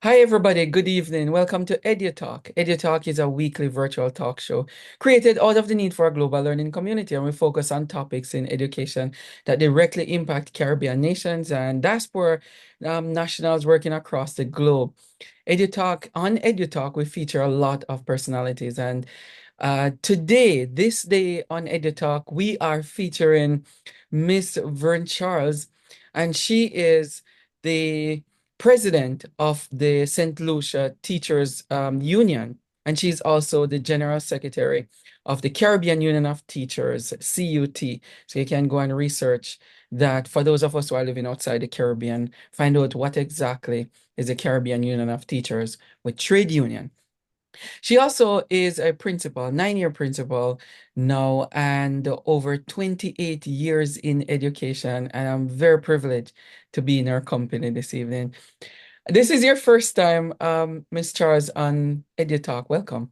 Hi, everybody. Good evening. Welcome to EduTALK. EduTALK is a weekly virtual talk show created out of the need for a global learning community, and we focus on topics in education that directly impact Caribbean nations and diaspora nationals working across the globe. On EduTalk, we feature a lot of personalities, and this day on EduTalk, we are featuring Miss Vern Charles, and she is the president of the St. Lucia Teachers Union, and she's also the general secretary of the Caribbean Union of Teachers, CUT. So you can go and research that for those of us who are living outside the Caribbean, find out what exactly is the Caribbean Union of Teachers with trade union. She also is a principal, 9-year principal now, and over 28 years in education. And I'm very privileged to be in her company this evening. This is your first time, Miss Charles, on EduTalk. Welcome.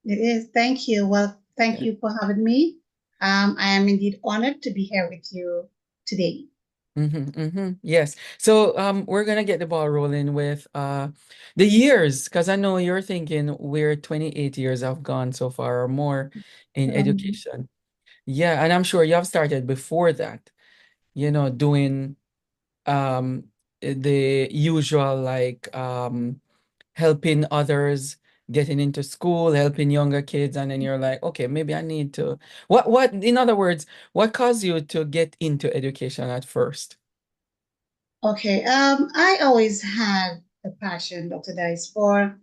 It is. Thank you. Well, thank Yeah. you for having me. I am indeed honored to be here with you today. Yes. So we're gonna get the ball rolling with the years, because I know you're thinking we're 28 years have gone so far or more in Um, education. Yeah, and I'm sure you have started before that, doing the usual like helping others, getting into school, helping younger kids, and then you're like, okay, maybe I need to in other words, what caused you to get into education at first? okay. I always had a passion, Dr. Dice, for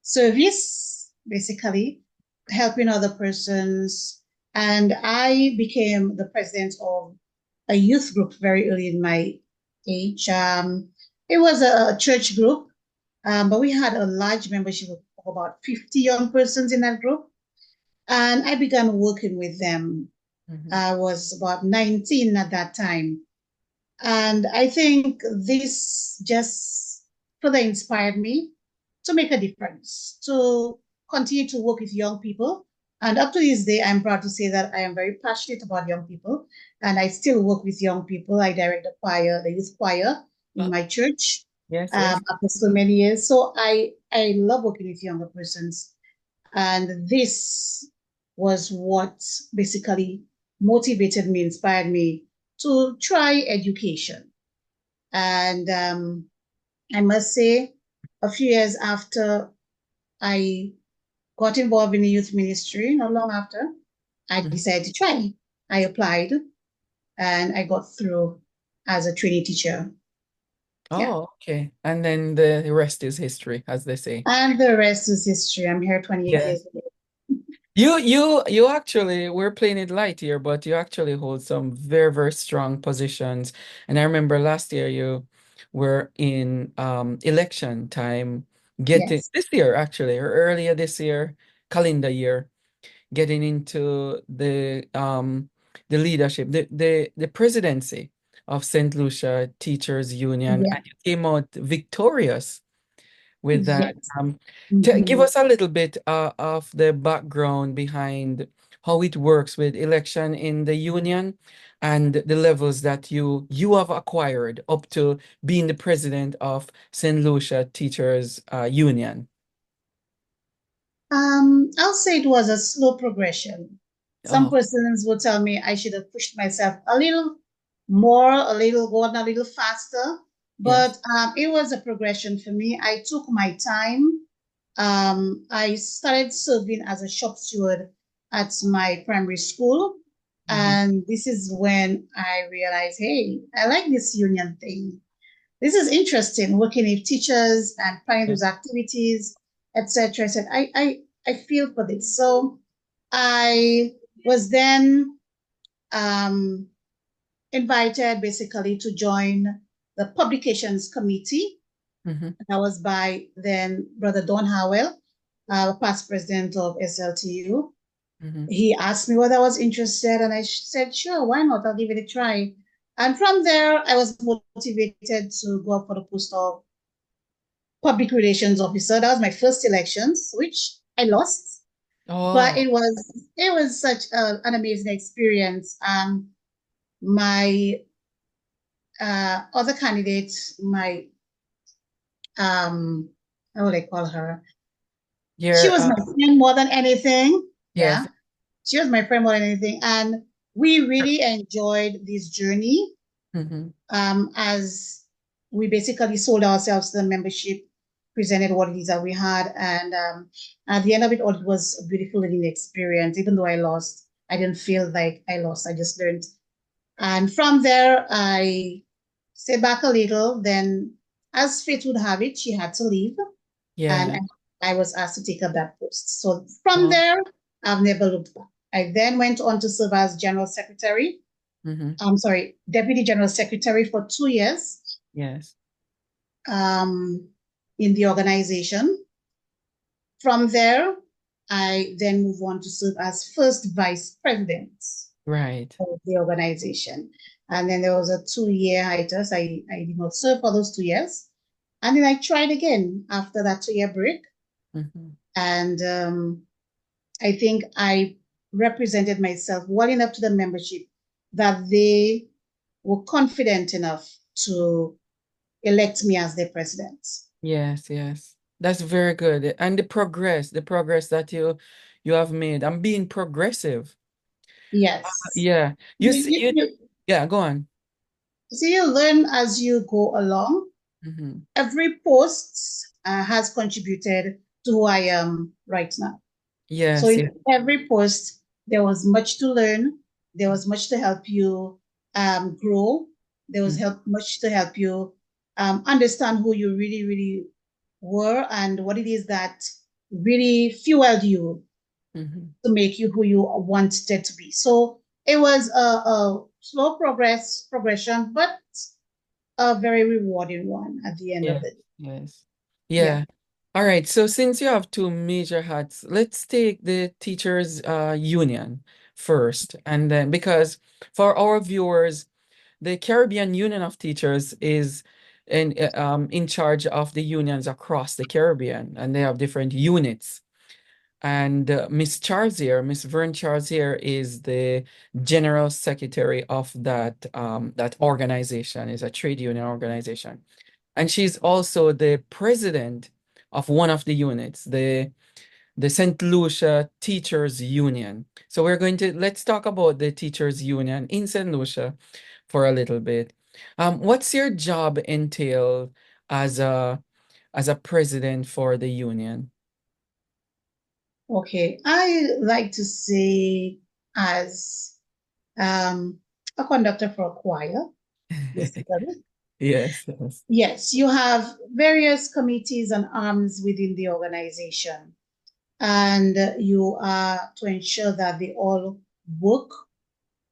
service, basically, helping other persons. And I became the president of a youth group very early in my age. It was a church group, but we had a large membership of about 50 young persons in that group. And I began working with them. Mhm. I was about 19 at that time. And I think this just further inspired me to make a difference, to continue to work with young people. And up to this day, I'm proud to say that I am very passionate about young people. And I still work with young people. I direct the choir, the youth choir in Oh, my church yes, yes. after so many years. So I love working with younger persons. And this was what basically motivated me, inspired me to try education. And I must say, a few years after I got involved in the youth ministry, not long after, I Mhm. decided to try. I applied and I got through as a trainee teacher. Yeah. Oh, okay. And then the rest is history, as they say. And the rest is history. I'm here 28 Yeah. years ago. You actually, we're playing it light here, but you actually hold some very, very strong positions. And I remember last year you were in election time, getting Yes. this year actually, or earlier this year, calendar year, getting into the leadership, the presidency of St. Lucia Teachers Union, Yeah. and you came out victorious with that. Yes. To give Mhm. us a little bit of the background behind how it works with election in the union and the levels that you have acquired up to being the president of St. Lucia Teachers Union. I'll say it was a slow progression. Some Oh, persons would tell me I should have pushed myself a little more, a little gone a little faster, yes. but it was a progression for me. I took my time. I started serving as a shop steward at my primary school, Mhm. and this is when I realized, hey, I like this union thing. This is interesting, working with teachers and planning Yeah. those activities, etc. I said, I feel for this. So I was then um, invited basically to join the publications committee. Mhm. That was by then Brother Don Howell, past president of SLTU. Mhm. He asked me whether I was interested, and I said, sure, why not? I'll give it a try. And from there, I was motivated to go up for the post of public relations officer. That was my first elections, which I lost, but Oh, it was such an amazing experience. My other candidate, my how would I call her? She Your was my friend more than anything. yes. Yeah. She was my friend more than anything. And we really enjoyed this journey Mm-hmm. as we basically sold ourselves to the membership, presented what it is that we had. And at the end of it all, it was a beautiful living experience. Even though I lost, I didn't feel like I lost. I just learned. And from there, I stayed back a little. Then, as fate would have it, she had to leave. And Yeah. I was asked to take up that post. So from Well, there, I've never looked back. I then went on to serve as General Secretary. mm-hmm. I'm sorry, Deputy General Secretary for 2 years Yes. um, in the organization. From there, I then move on to serve as first Vice President Right. of the organization. And then there was a 2 year hiatus. I did not serve for those 2 years. And then I tried again after that 2 year break. Mm-hmm. And I think I represented myself well enough to the membership that they were confident enough to elect me as their president. Yes, yes. That's very good. And the progress that you have made. I'm being progressive. Yes. Yeah. You You, see, you, you, yeah, go on. See, you learn as you go along. Mm-hmm. Every post has contributed to who I am right now. So Yes, in yeah. every post, there was much to learn. There was much to help you grow. There was much to help you understand who you really, really were and what it is that really fueled you Mm-hmm. to make you who you wanted to be. So it was a slow progression, but a very rewarding one at the end of Yes, it. yes. Yeah. Yeah. All right. So since you have two major hats, let's take the teachers union first. And then because for our viewers, the Caribbean Union of Teachers is in charge of the unions across the Caribbean, and they have different units. And Miss Vern Charzier is the general secretary of that organization, is a trade union organization. And she's also the president of one of the units, the St. Lucia Teachers Union. So let's talk about the Teachers Union in St. Lucia for a little bit. What's your job entail as a president for the union? Okay. I like to say as um, a conductor for a choir, basically. Yes, yes. Yes, you have various committees and arms within the organization, and you are to ensure that they all work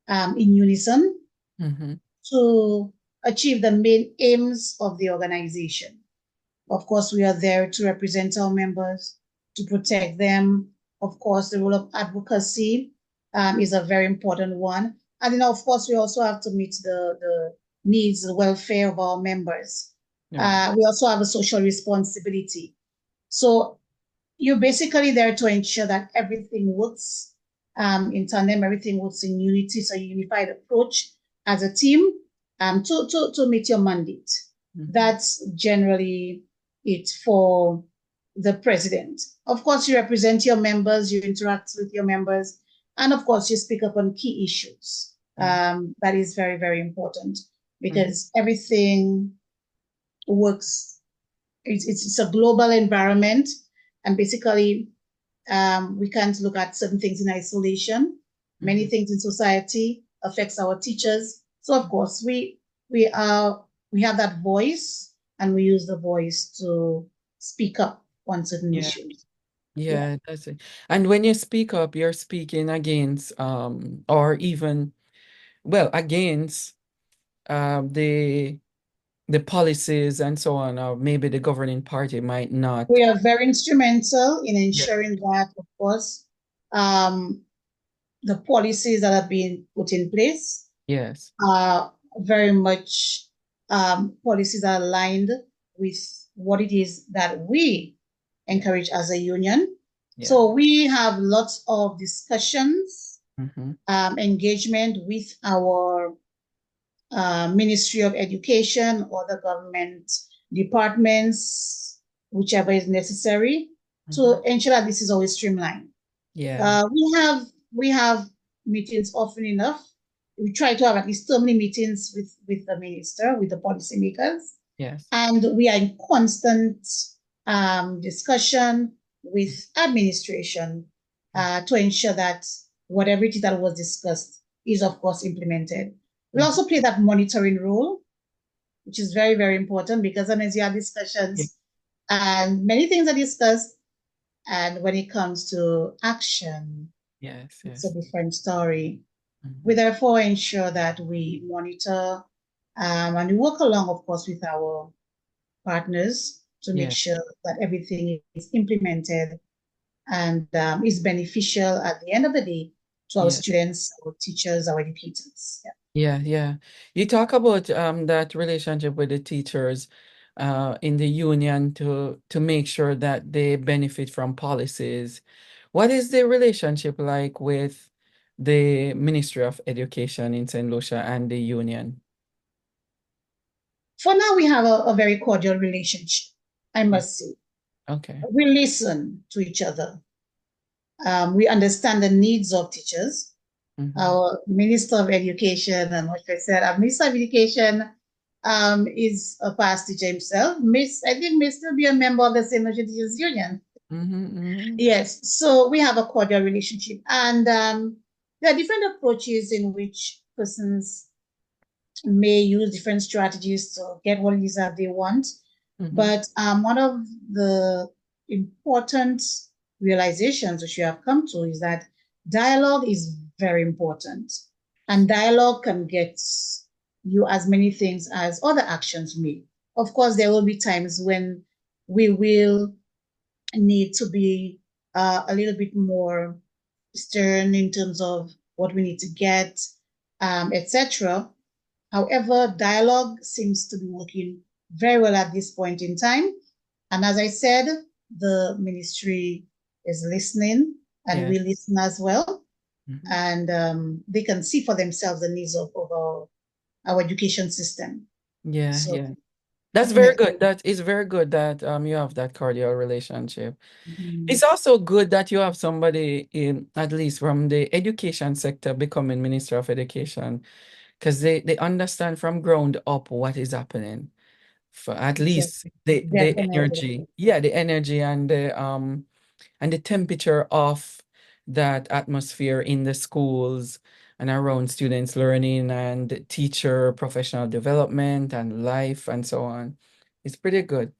in unison Mm-hmm. to achieve the main aims of the organization. Of course, we are there to represent our members, to protect them. Of course, the role of advocacy is a very important one. And then, of course, we also have to meet the needs, the welfare of our members. Right. We also have a social responsibility. So you're basically there to ensure that everything works in tandem, everything works in unity, so a unified approach as a team to meet your mandate. Mm-hmm. That's generally it for the president. Of course, you represent your members, you interact with your members, and of course, you speak up on key issues. Yeah. That is very, very important Mm-hmm. because everything works. It's a global environment, and basically, we can't look at certain things in isolation. Many Mm-hmm. things in society affects our teachers. So of course, we have that voice, and we use the voice to speak up on certain Yeah. issues. Yeah, Yeah, that's it. And when you speak up, you're speaking against or even well against the policies and so on, or maybe the governing party might not. we are very instrumental in Yeah. ensuring that, of course, um, the policies that are being put in place Yes. are very much policies are aligned with what it is that we Yeah. encourage as a union. Yeah. So we have lots of discussions, Mm-hmm. engagement with our Ministry of Education or the government departments, whichever is necessary, Mhm. to ensure that this is always streamlined. Yeah. We have meetings often enough. We try to have at least so many meetings with the minister, with the policymakers, Yes. and we are in constant discussion with administration to ensure that whatever it is that was discussed is, of course, implemented. We Mhm. also play that monitoring role, which is very, very important because sometimes you have Yeah. discussions and many things are discussed. And when it comes to action, Yes. it's a Yes. different story. We Mhm. therefore ensure that we monitor and we work along, of course, with our partners to make Yeah. sure that everything is implemented and is beneficial at the end of the day to our Yeah. students, our teachers, our educators. Yeah. Yeah, yeah. You talk about that relationship with the teachers in the union to make sure that they benefit from policies. What is the relationship like with the Ministry of Education in St. Lucia and the union? For now, we have a very cordial relationship, I Yeah. must say. Okay. We listen to each other. We understand the needs of teachers. Mm-hmm. Our Minister of Education, and what I said, our Minister of Education is a past teacher himself. I think may still be a member of the St. Lucia Teachers Union. Mm-hmm. Mm-hmm. Yes, so we have a cordial relationship, and there are different approaches in which persons may use different strategies to get what it is that they want. Mm-hmm. But one of the important realizations which you have come to is that dialogue is very important. And dialogue can get you as many things as other actions may. Of course, there will be times when we will need to be a little bit more stern in terms of what we need to get, etc. However, dialogue seems to be working very well at this point in time. And as I said, the ministry is listening and Yeah. we listen as well. Mm-hmm. And they can see for themselves the needs of our education system. Yeah. So Yeah. That's very definitely. good. That is very good that you have that cordial relationship. Mhm. It's also good that you have somebody in, at least from the education sector, becoming Minister of Education, because they understand from ground up what is happening. For at least the Definitely. energy, yeah, the energy and the temperature of that atmosphere in the schools and around students learning and teacher professional development and life and so on. It's pretty good.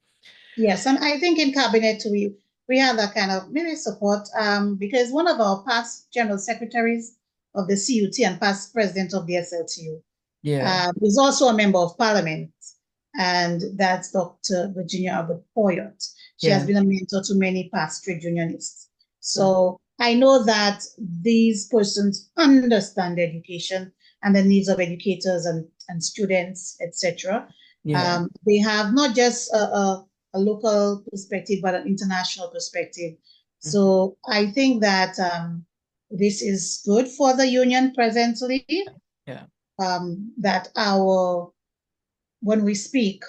Yes, and I think in cabinet we have that kind of maybe support because one of our past general secretaries of the CUT and past president of the SLTU Yeah, is also a member of parliament, and that's Dr. Virginia Albert Poyot. She has yeah. been a mentor to many past trade unionists. Mhm. So I know that these persons understand education and the needs of educators and students, etc. Yeah, They have not just a local perspective, but an international perspective. mhm. So I think that this is good for the union presently, Yeah, that when we speak,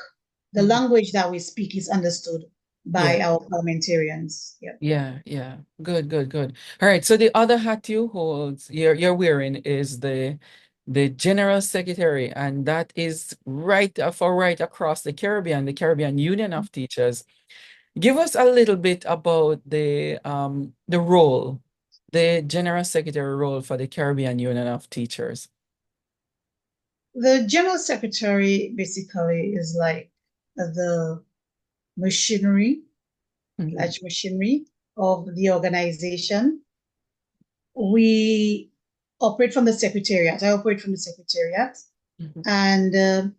the mhm. language that we speak is understood by Yeah, our parliamentarians. Yeah. yeah, yeah. Good, good, good. All right. So the other hat you hold, you're wearing is the General Secretary, and that is right for right across the Caribbean Union of Teachers. Give us a little bit about the role, the General Secretary role for the Caribbean Union of Teachers. The general secretary basically is like the machinery, Mhm. large machinery of the organization. We operate from the secretariat. I operate from the secretariat, Mhm. and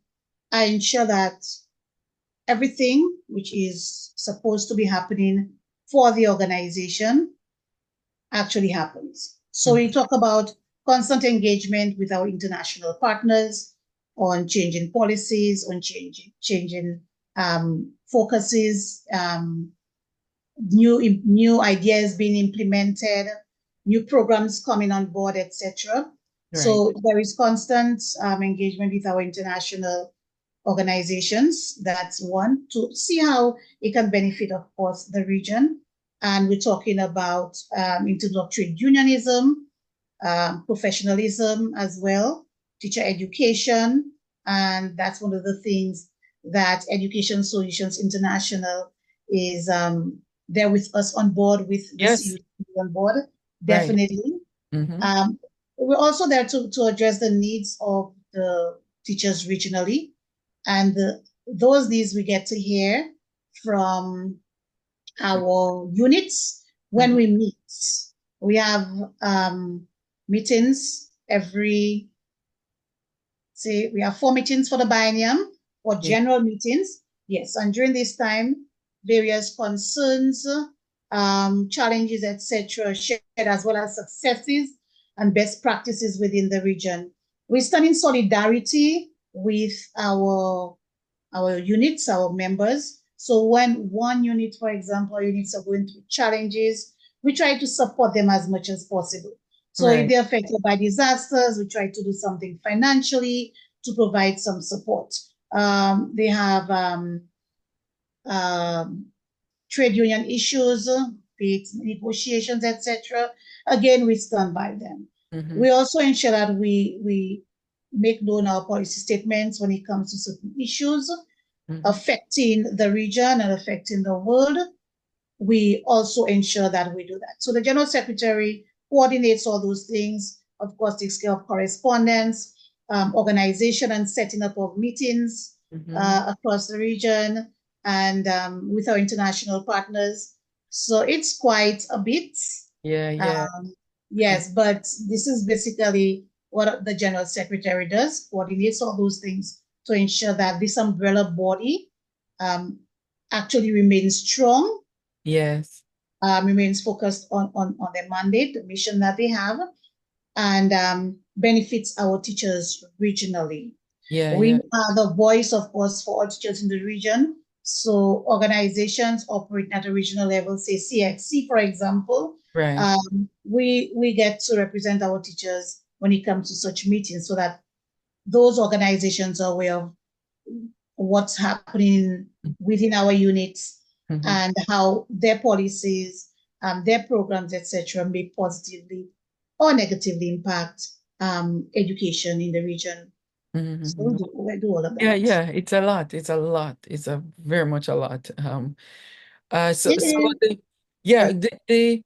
I ensure that everything which is supposed to be happening for the organization actually happens. So we Mhm. talk about constant engagement with our international partners on changing policies, on changing focuses, new ideas being implemented, new programs coming on board, etc. Right. So there is constant engagement with our international organizations. That's one, to see how it can benefit, of course, the region. And we're talking about in terms of trade unionism, professionalism as well, teacher education. And that's one of the things that Education Solutions International is there with us on board, with the Yes, CUT on board, right. definitely. Mm-hmm. We're also there to address the needs of the teachers regionally. And those needs we get to hear from our units when Mm-hmm. we meet. We have meetings every, say, we have 4 meetings for the biennium or Yeah. general meetings. Yes, and during this time, various concerns, challenges, etc., shared as well as successes and best practices within the region. We stand in solidarity with our units, our members. So when one unit, for example, units are going through challenges, we try to support them as much as possible. So if Right. they're affected by disasters, we try to do something financially to provide some support. They have um, trade union issues, be it negotiations, etc. Again, we stand by them. Mm-hmm. We also ensure that we make known our policy statements when it comes to certain issues Mm-hmm. affecting the region and affecting the world. We also ensure that we do that. So the General Secretary coordinates all those things, of course, takes care of correspondence, organization and setting up of meetings Mm-hmm. across the region and with our international partners. So it's quite a bit. Yeah, yeah. Um, yes, but this is basically what the General Secretary does, coordinates all those things to ensure that this umbrella body um, actually remains strong, Yes. remains focused on their mandate, the mission that they have, and benefits our teachers regionally. Yeah, We yeah. are the voice, of course, for all teachers in the region. So organizations operating at a regional level, say CXC, for example, Right. we get to represent our teachers when it comes to such meetings so that those organizations are aware of what's happening within our units Mm-hmm. and how their policies, their programs, etc., may positively or negatively impact education in the region. So Mm-hmm. we do all of Yeah, that. yeah. It's a lot. It's a lot. It's a very much a lot. So It so is. yeah, Yeah,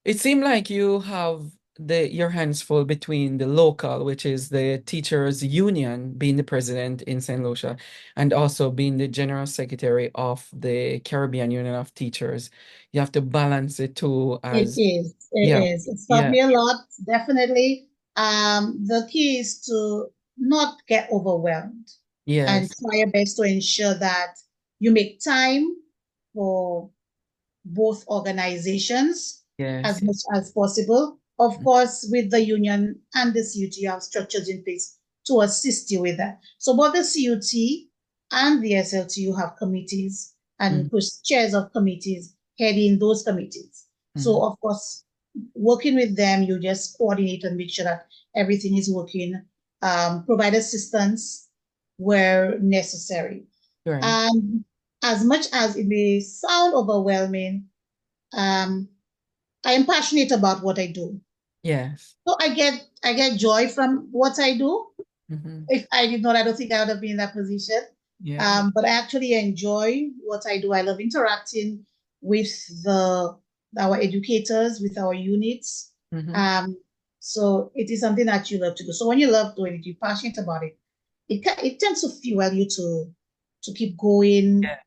it seemed like you have your hands full between the local, which is the teachers union, being the president in St. Lucia, and also being the general secretary of the Caribbean Union of Teachers. You have to balance the two it as, is. yeah, It is. It's taught yeah, me a lot, definitely. The key is to not get overwhelmed and yes, try your best to ensure that you make time for both organizations yes, as much as possible. Of course, with the union and the CUT, you have structures in place to assist you with that. So both the CUT and the SLT, you have committees mm, and chairs of committees heading those committees. So mm, of course, working with them, you just coordinate and make sure that everything is working, provide assistance where necessary. right, And as much as it may sound overwhelming, um, I am passionate about what I do. yes, So I get joy from what I do. hmm, If I did not, I don't think I would have been in that position. yeah, But I actually enjoy what I do. I love interacting with the our educators, with our units. hmm, Um, so it is something that you love to do. So when you love doing it, you're passionate about it. It tends to fuel you to keep going yeah,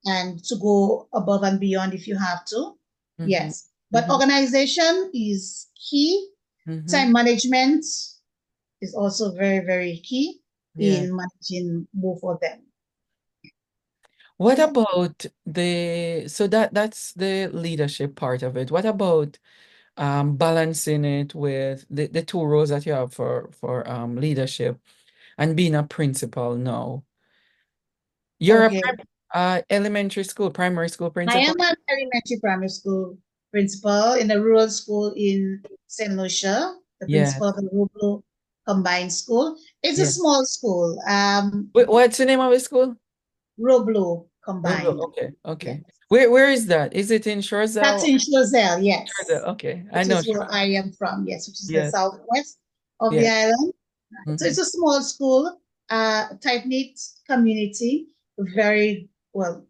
and to go above and beyond if you have to. hmm, Yes. But hmm, organization is key. hmm, Time management is also very, very key yeah. in managing both of them. What about so that's the leadership part of it. What about balancing it with the two roles that you have for leadership and being a principal now? You're a Okay. elementary school, primary school I principal? am an elementary primary school principal in a rural school in St. Lucia, the principal Yes. of the rural. Combined School. It's a Yeah. small school, What's the name of the school? Roblo Roblo. Combined. Okay. Okay. Yes. Where is that? Is it in That's Chorzell? in Choiseul, Chorzell. yes, Okay. I which know is where Chorzell. I am from, yes, which is the Yes. southwest of the Yes. island. So Hmm. it's a small school, tight-knit community, very, well,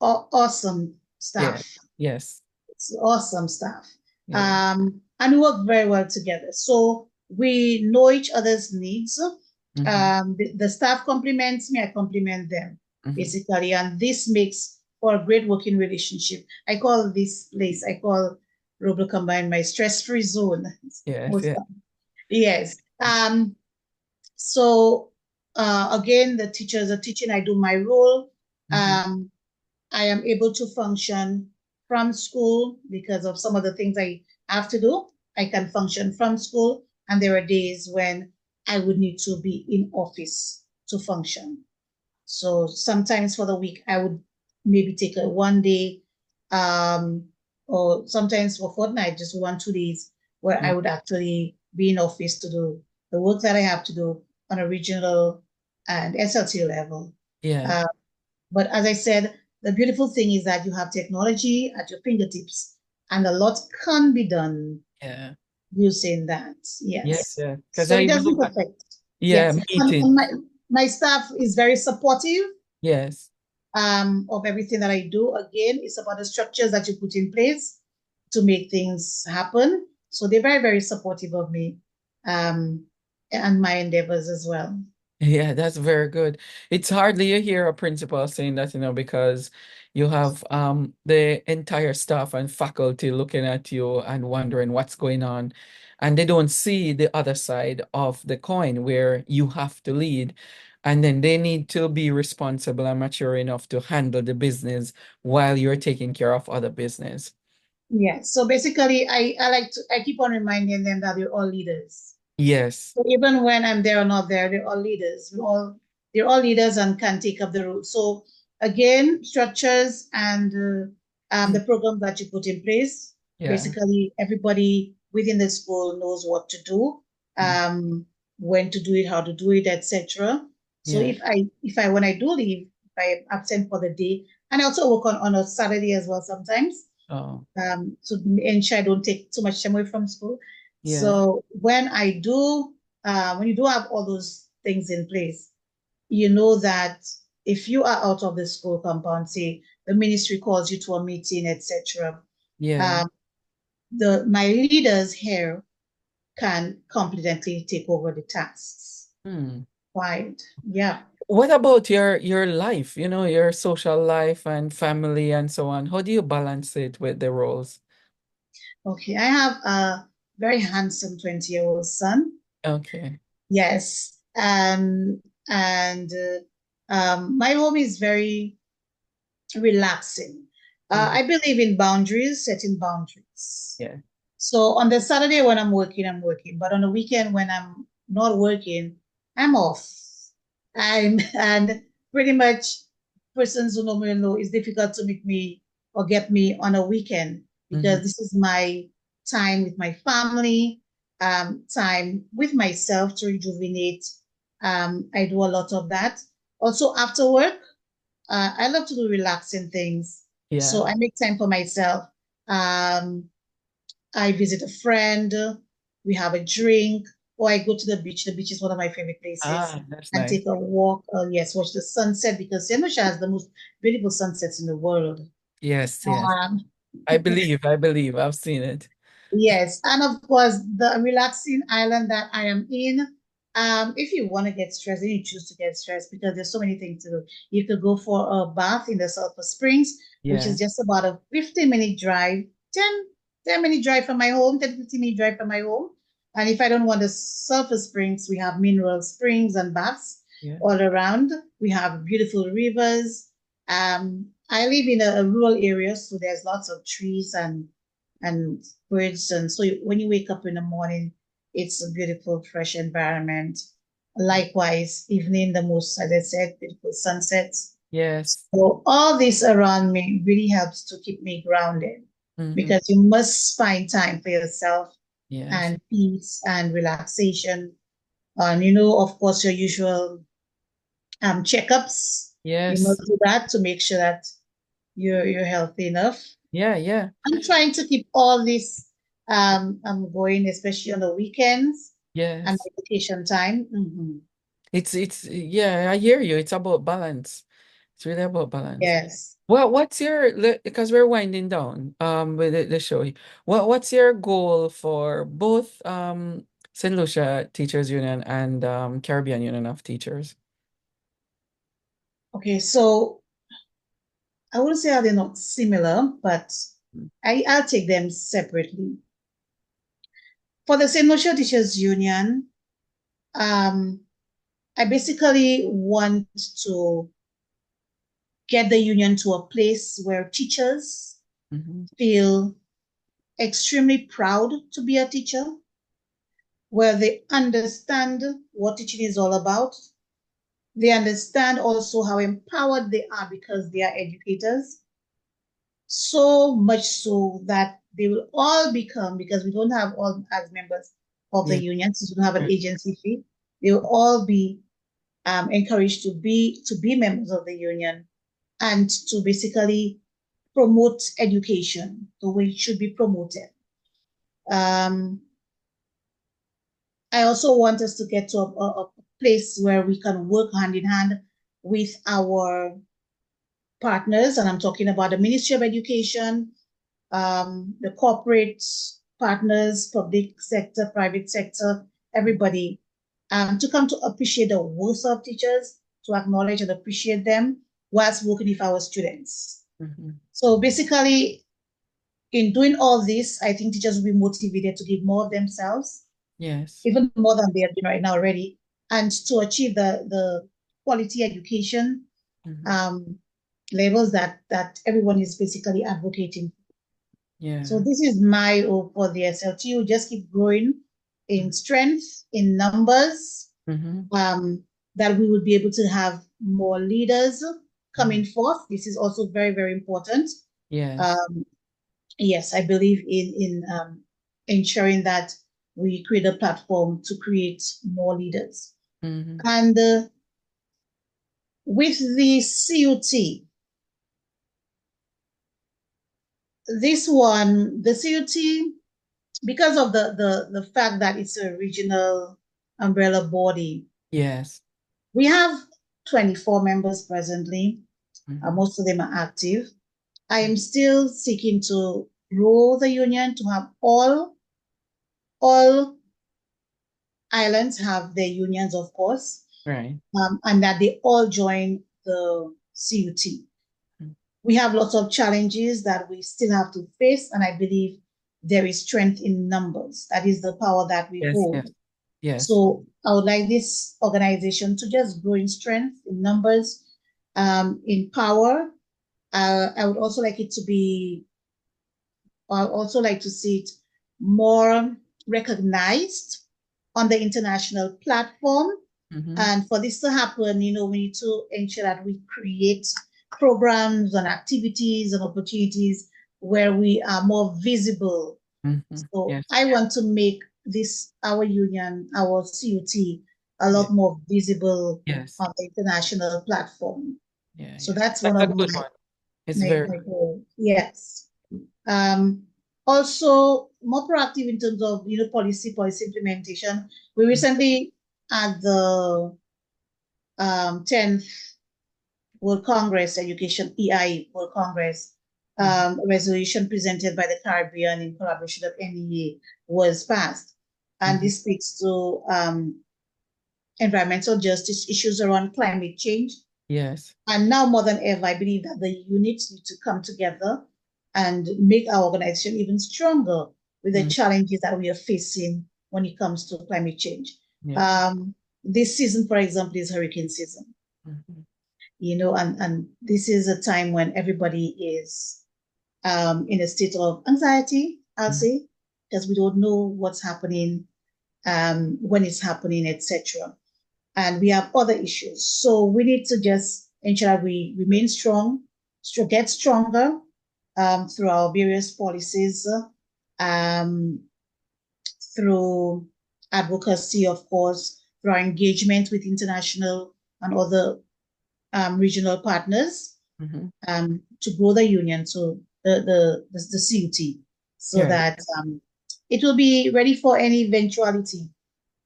awesome Yeah. staff. Yes. It's awesome staff. Yeah. And we work very well together. So we know each other's needs. Hmm. The staff compliments me, I compliment them, Hmm. basically. And this makes for a great working relationship. I call this place, I call Robo Combine my stress-free zone. Yes. Most Yeah. Yes. So again, the teachers are teaching, I do my role. Hmm. Um, I am able to function from school because of some of the things I have to do. I can function from school, and there are days when I would need to be in office to function. So sometimes for the week, I would maybe take a 1 day, um, or sometimes for fortnight, just 1, 2 days where I would actually be in office to do the work that I have to do on a regional and SLT level. Yeah. Uh, but as I said, the beautiful thing is that you have technology at your fingertips, and a lot can be done Yeah. using that. Yes. Yes. Yeah. Because So I it know doesn't that. affect. Yeah. Yes. Meeting. And my staff is very supportive Yes. of everything that I do. Again, it's about the structures that you put in place to make things happen. So they're very, very supportive of me um, and my endeavors as well. Yeah, that's very good. It's hardly you hear a principal saying that, because you have the entire staff and faculty looking at you and wondering what's going on. And they don't see the other side of the coin where you have to lead. And then they need to be responsible and mature enough to handle the business while you're taking care of other business. Yes. So basically, I keep on reminding them that they're all leaders. Yes. So even when I'm there or not there, they're all leaders. They're all leaders and can take up the role. So again, structures and Mm. the program that you put in place, Yeah. basically everybody within the school knows what to do, Mm. um, when to do it, how to do it, etc. So Yeah. if I when I do leave, if I'm absent for the day, and I also work on a Saturday as well sometimes, Oh, to ensure I don't take too much time away from school. yeah. So when you do have all those things in place, you know that if you are out of the school compound, say the ministry calls you to a meeting, etc., Yeah. um, the my leaders here can competently take over the tasks. Hmm. Right? Yeah. What about your life, your social life and family and so on? How do you balance it with the roles? Okay. I have a very handsome 20-year-old son. Okay. Yes. And my home is very relaxing. Hmm. I believe in boundaries, setting boundaries. Yeah. So on the Saturday when I'm working, I'm working. But on the weekend when I'm not working, I'm off. And pretty much persons who normally know it's difficult to make me or get me on a weekend Hmm. because this is my time with my family, time with myself to rejuvenate. I do a lot of that. Also after work, I love to do relaxing things. So Yeah. I make time for myself. Um, I visit a friend, we have a drink, or I go to the beach. The beach is one of my favorite places. Ah, that's And nice. take a walk. Yes, watch the sunset because St. has the most beautiful sunsets in the world. Yes, yes. Um, I believe. I've seen it. Yes, and of course, the relaxing island that I am in. If you want to get stressed, then you choose to get stressed because there's so many things to do. You could go for a bath in the Sulphur Springs, which Yeah. is just about a 15-minute drive, 10 minute drive from my home, 10 to 15-minute drive from my home. And if I don't want the Sulphur Springs, we have mineral springs and baths Yeah. all around. We have beautiful rivers. I live in a rural area, so there's lots of trees and birds. And so when you wake up in the morning, it's a beautiful, fresh environment. Likewise, evening, the most, as I said, beautiful sunsets. Yes. So all this around me really helps to keep me grounded Hmm. because you must find time for yourself Yes. and peace and relaxation. And, of course, your usual checkups. You Yes. must do that to make sure that you're healthy enough. Yeah, yeah. I'm trying to keep all this going, especially on the weekends and Yes. vacation time. Mhm. It's yeah, I hear you. It's about balance. It's really about balance. Yes. Well, what's your because we're winding down with the show. What's your goal for both St. Lucia Teachers Union and Caribbean Union of Teachers? Okay, so I wouldn't say they're not similar, but I'll take them separately. For the St. Lucia Teachers Union, um, I basically want to get the union to a place where teachers Mm-hmm. feel extremely proud to be a teacher, where they understand what teaching is all about. They understand also how empowered they are because they are educators. So much so that they will all become, because we don't have all as members of the Yeah. union, since we don't have an agency fee, they will all be encouraged to be members of the union and to basically promote education the way it should be promoted. Um, I also want us to get to a place where we can work hand in hand with our partners, and I'm talking about the Ministry of Education, the corporate partners, public sector, private sector, everybody, to come to appreciate the worth of teachers, to acknowledge and appreciate them whilst working with our students. Mm-hmm. So basically, in doing all this, I think teachers will be motivated to give more of themselves, Yes. even more than they are doing right now already, and to achieve the quality education Mm-hmm. um, levels that everyone is basically advocating. So Yeah. this is my hope for the SLTU. Just keep growing in strength, in numbers, Mm-hmm. um, that we would be able to have more leaders Mm-hmm. coming forth. This is also very, very important. Yes. Um, yes, I believe in ensuring that we create a platform to create more leaders. Mm-hmm. And with the CUT, the CUT, because of the fact that it's a regional umbrella body, Yes. we have 24 members presently. Mm-hmm. Most of them are active. I am still seeking to grow the union to have all islands have their unions, of course, Right. and that they all join the CUT. We have lots of challenges that we still have to face, and I believe there is strength in numbers. That is the power that we Yes. hold. Yes. Yes. So I would like this organization to just grow in strength, in numbers, in power. I would also like it to be, I also like to see it more recognized on the international platform. Mm-hmm. And for this to happen, we need to ensure that we create programs and activities and opportunities where we are more visible. Mm-hmm. So Yes. I want to make this, our union, our CUT, a Yeah. lot more visible Yes. on the international platform. Yeah. So Yeah. that's one That's a of good my one. It's my, very my goals. Yes. Um, Also, more proactive in terms of policy implementation. We mm, recently at the 10th World Congress Education EI World Congress, mhm. a resolution presented by the Caribbean in collaboration with NEA was passed, and Mhm. this speaks to environmental justice issues around climate change. Yes. And now more than ever, I believe that the units need to come together and make our organization even stronger with the Mm, challenges that we are facing when it comes to climate change. yeah. Um, this season, for example, is hurricane season, Mhm. and this is a time when everybody is in a state of anxiety, I'll Mm, say, because we don't know what's happening, when it's happening, etc. And we have other issues. So we need to just ensure we remain strong, get stronger through our various policies, um, through advocacy, of course, through our engagement with international and other regional partners Mm-hmm. to grow the union, so the CUT, so Yeah. that it will be ready for any eventuality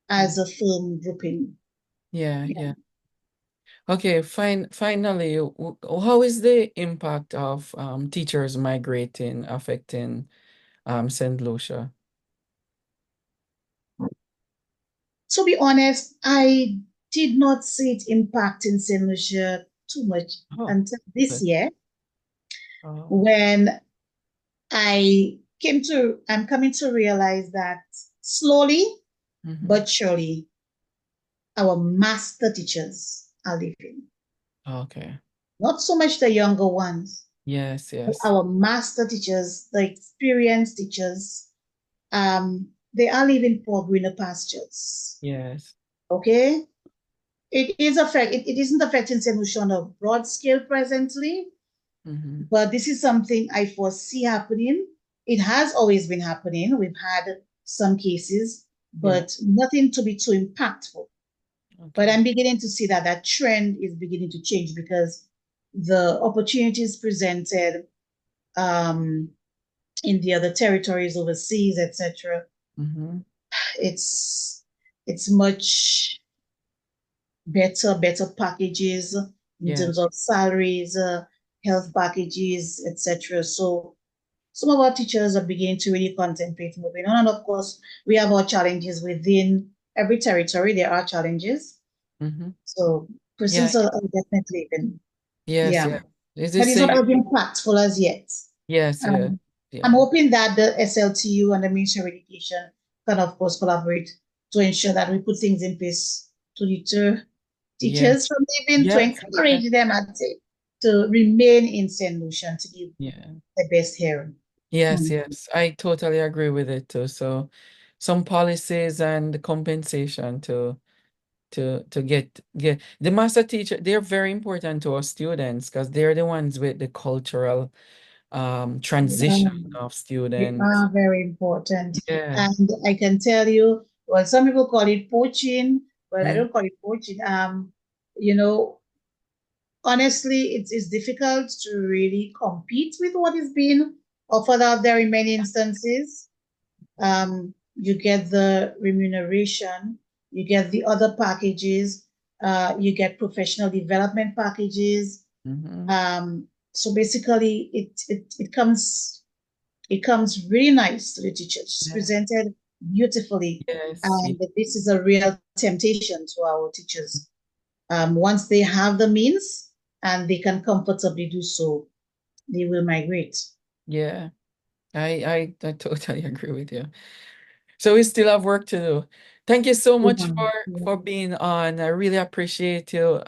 Yeah. as a firm grouping. Yeah. Yeah. Yeah. Okay, finally, how is the impact of teachers migrating affecting St. Lucia? To be honest, I did not see it impacting St. Lucia too much Oh, until this good. year Oh. when I'm coming to realize that slowly Mm-hmm. but surely our master teachers are leaving. Okay. Not so much the younger ones, Yes, but yes, our master teachers, the experienced teachers, they are leaving for greener pastures. yes. Okay? It isn't affecting St. Lucia on a broad scale presently, Mm-hmm. but this is something I foresee happening. It has always been happening. We've had some cases, Yeah. but nothing to be too impactful. But Okay. I'm beginning to see that that trend is beginning to change because the opportunities presented um, in the other territories overseas, etc. Mm-hmm. It's it's much better packages in Yeah. terms of salaries, health packages, etc. So some of our teachers are beginning to really contemplate moving on. And of course, we have our challenges within every territory. There are challenges. Mm-hmm. So Yeah. persons are definitely been, Yes, yeah, yeah. Is but this it's not same? as impactful as yet. Yes, yeah. Um, I'm Yeah. hoping that the SLTU and the Ministry of Education can, of course, collaborate to ensure that we put things in place to deter Yes. teachers from leaving, to Yes. Yeah. encourage them, I'd say, to remain in St. Lucia and to give Yeah. the best here. Yes, Hmm. yes. I totally agree with it too. So some policies and compensation to get the master teacher, they're very important to our students because they're the ones with the cultural transition Um, of they students. are very important. Yeah. And I can tell you, well, some people call it poaching, but I Mm, don't call it poaching. You know, honestly, it's difficult to really compete with what is being offered out there in many instances. You get the remuneration, you get the other packages, you get professional development packages. mm-hmm. So basically, it comes really nice to the teachers. It's Yeah. presented beautifully, Yes. and this is a real temptation to our teachers. Once they have the means and they can comfortably do so, they will migrate. Yeah. I totally agree with you. So we still have work to do. Thank you so Yeah, much for being on. I really appreciate you,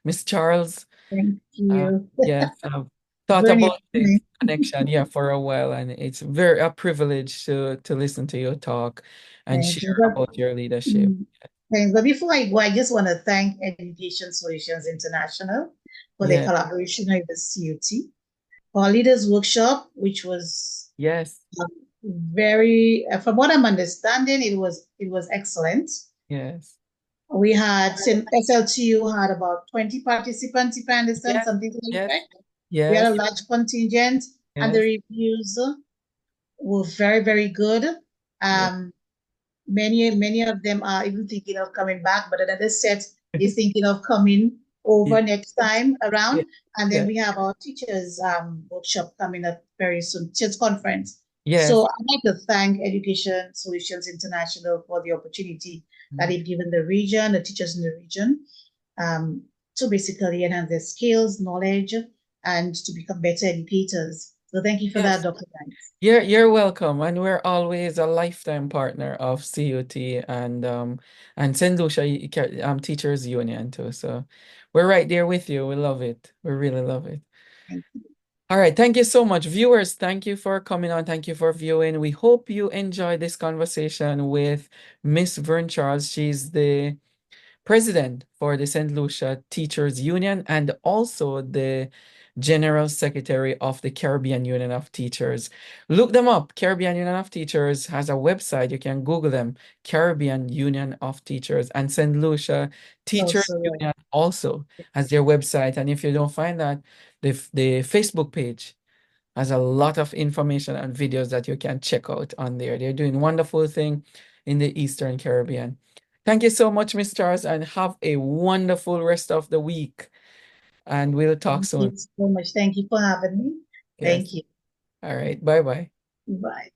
Miss Charles. thank you. Yes, I've thought Vern, about this connection, yeah, for a while, and it's very a privilege to listen to you talk and thank you. share about your leadership. Mm, thanks. But before I go, I just want to thank Education Solutions International for their Yeah, collaboration with the CUT. Our leaders workshop, which was yes, very, from what I'm understanding, it was excellent. yes, We had SLTU had about 20 participants, if I understand, yes, something to that yes, effect. We had a yes, large contingent, and the yes, reviews were very, very good. yeah. Um, many of them are even thinking of coming back, but another set is thinking of coming Yeah, over next time yeah, around. And then yeah, we have our teachers workshop coming up very soon, teachers conference. So yes, I'd like to thank Education Solutions International for the opportunity that mhm, they've given the region, the teachers in the region, um, to basically enhance their skills, knowledge, and to become better educators. So thank you for that, yes. Dr. Banks. You're welcome, and we're always a lifetime partner of CUT and St. Lucia Teachers Union too. So we're right there with you. We love it. We really love it. Thank you. All right, thank you so much, viewers. Thank you for coming on. Thank you for viewing. We hope you enjoyed this conversation with Miss Vern Charles. She's the president for the St. Lucia Teachers Union and also the General Secretary of the Caribbean Union of Teachers. Look them up. Caribbean Union of Teachers has a website. You can Google them, Caribbean Union of Teachers, and St. Lucia Teachers Also, yeah. Union also has their website. And if you don't find that, the Facebook page has a lot of information and videos that you can check out on there. They're doing wonderful thing in the Eastern Caribbean. Thank you so much, Miss Charles, and have a wonderful rest of the week. And we'll talk Thank you soon. so much. Thank you for having me. Yes. Thank you. All right. Bye-bye. Bye.